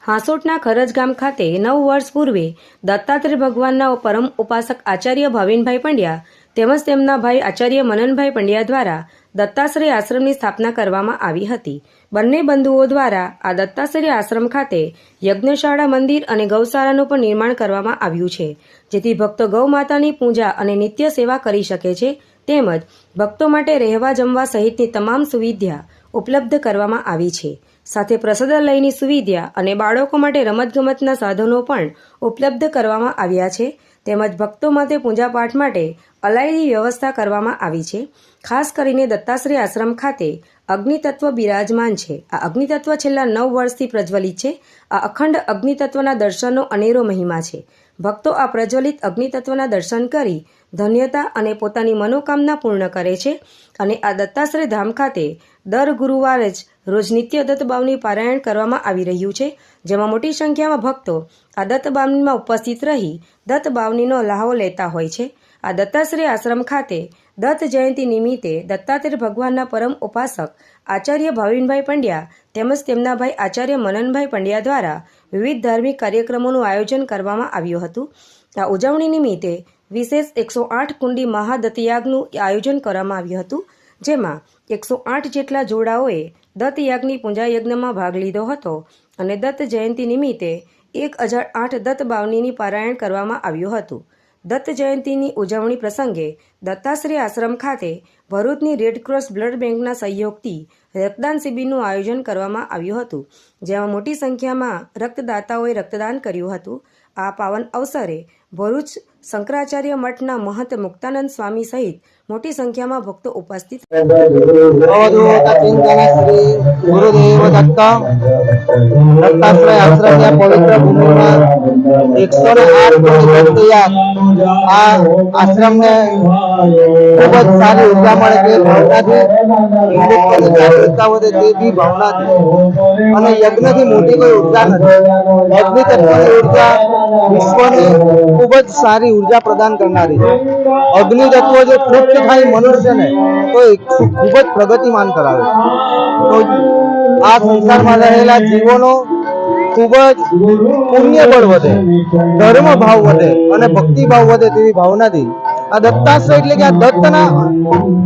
હાંસોટના ખરજ ગામ ખાતે 9 વર્ષ પૂર્વે દત્તાત્રેય ભગવાનના પરમ ઉપાસક આચાર્ય ભાવિનભાઈ પંડ્યા તેમજ તેમના ભાઈ આચાર્ય મનનભાઈ પંડ્યા દ્વારા દત્તાશ્રય આશ્રમની સ્થાપના કરવામાં આવી હતી। બંને બંધુઓ દ્વારા આ દત્તાશ્રય આશ્રમ ખાતે યજ્ઞશાળા, મંદિર અને ગૌશાળાનું પણ નિર્માણ કરવામાં આવ્યું છે, જેથી ભક્તો ગૌ માતાની પૂજા અને નિત્ય સેવા કરી શકે છે। તેમજ ભક્તો માટે રહેવા જમવા સહિતની તમામ સુવિધા ઉપલબ્ધ કરવામાં આવી છે। સાથે પ્રસાદાલયની સુવિધા અને બાળકો માટે રમતગમતના સાધનો પણ ઉપલબ્ધ કરવામાં આવ્યા છે। તેમજ ભક્તો માટે પૂજાપાઠ માટે અલાયદી વ્યવસ્થા કરવામાં આવી છે। ખાસ કરીને દત્તાશ્રય આશ્રમ ખાતે અગ્નિતત્વ બિરાજમાન છે। આ અગ્નિતત્વ છેલ્લા 9 વર્ષથી પ્રજ્વલિત છે। આ અખંડ અગ્નિતત્વના દર્શનનો અનેરો મહિમા છે। ભક્તો આ પ્રજ્વલિત અગ્નિતત્વના દર્શન કરી ધન્યતા અને પોતાની મનોકામના પૂર્ણ કરે છે। અને આ દત્તાશ્રય ધામ ખાતે દર ગુરુવારે જ રોજ નિત્ય દત્તબાવની પારાયણ કરવામાં આવી રહ્યું છે, જેમાં મોટી સંખ્યામાં ભક્તો આ દત્તબાવનીમાં ઉપસ્થિત રહી દત્તબાવનીનો લાહો લેતા હોય છે। આ દત્તાશ્રય આશ્રમ ખાતે દત્ત જયંતિ નિમિત્તે દત્તાત્રેય ભગવાનના પરમ ઉપાસક આચાર્ય ભાવિનભાઈ પંડ્યા તેમજ તેમના ભાઈ આચાર્ય મનનભાઈ પંડ્યા દ્વારા વિવિધ ધાર્મિક કાર્યક્રમોનું આયોજન કરવામાં આવ્યું હતું। આ ઉજવણી નિમિત્તે વિશેષ 108 કુંડી મહાદત્તયાગનું આયોજન કરવામાં આવ્યું હતું, જેમાં 108 જેટલા જોડાઓએ દત્તયાગની પૂજા યજ્ઞમાં ભાગ લીધો હતો અને દત્ત જયંતિ નિમિત્તે 1008 દત્ત બાવનીની પારાયણ કરવામાં આવ્યું હતું। દત્ત જયંતિની ઉજવણી પ્રસંગે દત્તાશ્રય આશ્રમ ખાતે ભરૂચની રેડક્રોસ બ્લડ બેંકના સહયોગથી રક્તદાન શિબિરનું આયોજન કરવામાં આવ્યું હતું, જેમાં મોટી સંખ્યામાં રક્તદાતાઓએ રક્તદાન કર્યું હતું। આ પાવન અવસરે ભરૂચ શંકરાચાર્ય મઠના મહંત મુક્તાનંદ સ્વામી સહિત મોટી સંખ્યામાં ભક્તો ઉપસ્થિત। ગુરુદેવ દત્ત દત્તાશ્રય આશ્રમની પવિત્ર ભૂમિમાં 108 આ આશ્રમને ખૂબ જ સારી ઉર્જા મળે તે ભાવનાથી જાગૃતતા વધે તેવી ભાવનાથી અને યજ્ઞથી મોટી કોઈ ઉર્જા નથી। અગ્નિ તત્વની ઉર્જા વિશ્વની ખૂબ જ સારી ઉર્જા પ્રદાન કરનારી છે। અગ્નિ તત્વ જો તૃપ્ત થાય મનુષ્યને તો ખૂબ જ પ્રગતિમાન કરાવે છે। તો આ સંસારમાં રહેલા જીવોનો ખૂબ જ પુણ્ય બળ વધે, ધર્મ ભાવ વધે અને ભક્તિ ભાવ વધે તેવી ભાવનાથી આ દત્તાશ્રય એટલે કે આ દત્તના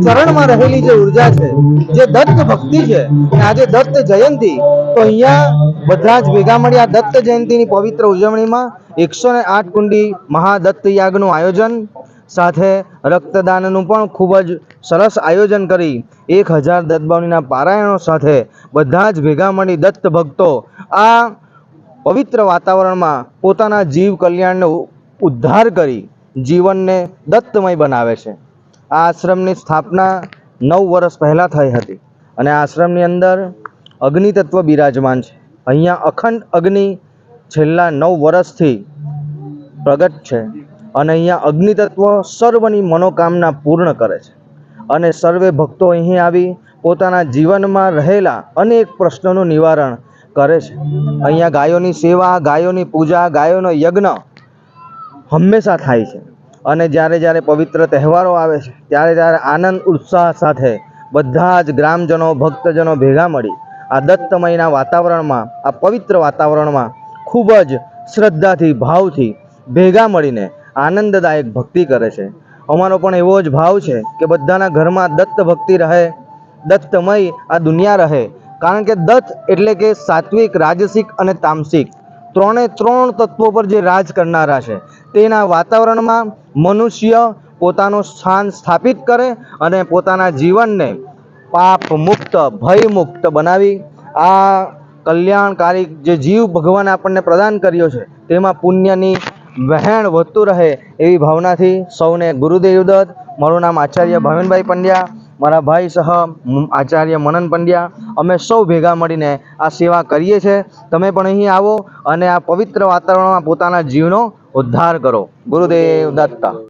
ચરણમાં રહેલી જે ઉર્જા છે, જે દત્ત ભક્તિ છે, આજે દત્ત જયંતિ, તો અહીંયા બધા જ ભેગા મળી આ દત્ત જયંતિની પવિત્ર ઉજવણીમાં 108 કુંડી મહાદત્ત યાગનું આયોજન સાથે રક્તદાનનું પણ ખૂબ જ સરસ આયોજન કરી 1000 દત્તબાવનીના પારાયણો સાથે બધા જ ભેગા મળી દત્ત ભક્તો આ પવિત્ર વાતાવરણમાં પોતાના જીવ કલ્યાણનો ઉદ્ધાર કરી જીવનને દત્તમય બનાવે છે। આ આશ્રમની સ્થાપના 9 વર્ષ પહેલાં થઈ હતી અને આ આશ્રમની અંદર અગ્નિ તત્વ બિરાજમાન છે। અહીંયા અખંડ અગ્નિ છેલ્લા 9 વર્ષથી પ્રગટ છે અને અહીંયા અગ્નિ તત્વ સર્વની મનોકામના પૂર્ણ કરે છે અને સર્વે ભક્તો અહીં આવી પોતાના જીવનમાં રહેલા અનેક પ્રશ્નોનું નિવારણ કરે છે। અહીંયા ગાયોની સેવા, ગાયોની પૂજા, ગાયોનો યજ્ઞ હંમેશા થાય છે અને જ્યારે જ્યારે પવિત્ર તહેવારો આવે છે ત્યારે આનંદ ઉત્સાહ સાથે બધા જ ગ્રામજનો, ભક્તજનો ભેગા મળી આ દત્તમયના વાતાવરણમાં, આ પવિત્ર વાતાવરણમાં ખૂબ જ શ્રદ્ધાથી, ભાવથી ભેગા મળીને આનંદદાયક ભક્તિ કરે છે। અમારો પણ એવો જ ભાવ છે કે બધાના ઘરમાં દત્ત ભક્તિ રહે, દત્તમય આ દુનિયા રહે, કારણ કે દત્ત એટલે કે સાત્વિક, રાજસિક અને તામસિક ત્રણે ત્રણ તત્વો પર જે રાજ કરનારા છે તેના વાતાવરણમાં મનુષ્ય પોતાનું સ્થાન સ્થાપિત કરે અને પોતાના જીવનને પાપ મુક્ત, ભય મુક્ત બનાવી આ કલ્યાણકારી જે જીવ ભગવાન આપણને પ્રદાન કર્યો છે તેમાં પુણ્યની વહેણ વધતું રહે એવી ભાવનાથી સૌને ગુરુદેવ દત્ત। મારું નામ આચાર્ય ભાવિનભાઈ પંડ્યા, મારા ભાઈ સહ આચાર્ય મનન પંડ્યા, અમે સૌ ભેગા મળીને આ સેવા કરીએ છીએ। તમે પણ અહીં આવો અને આ પવિત્ર વાતાવરણમાં પોતાના જીવનો ઉદ્ધાર કરો। ગુરુદેવ દત્ત।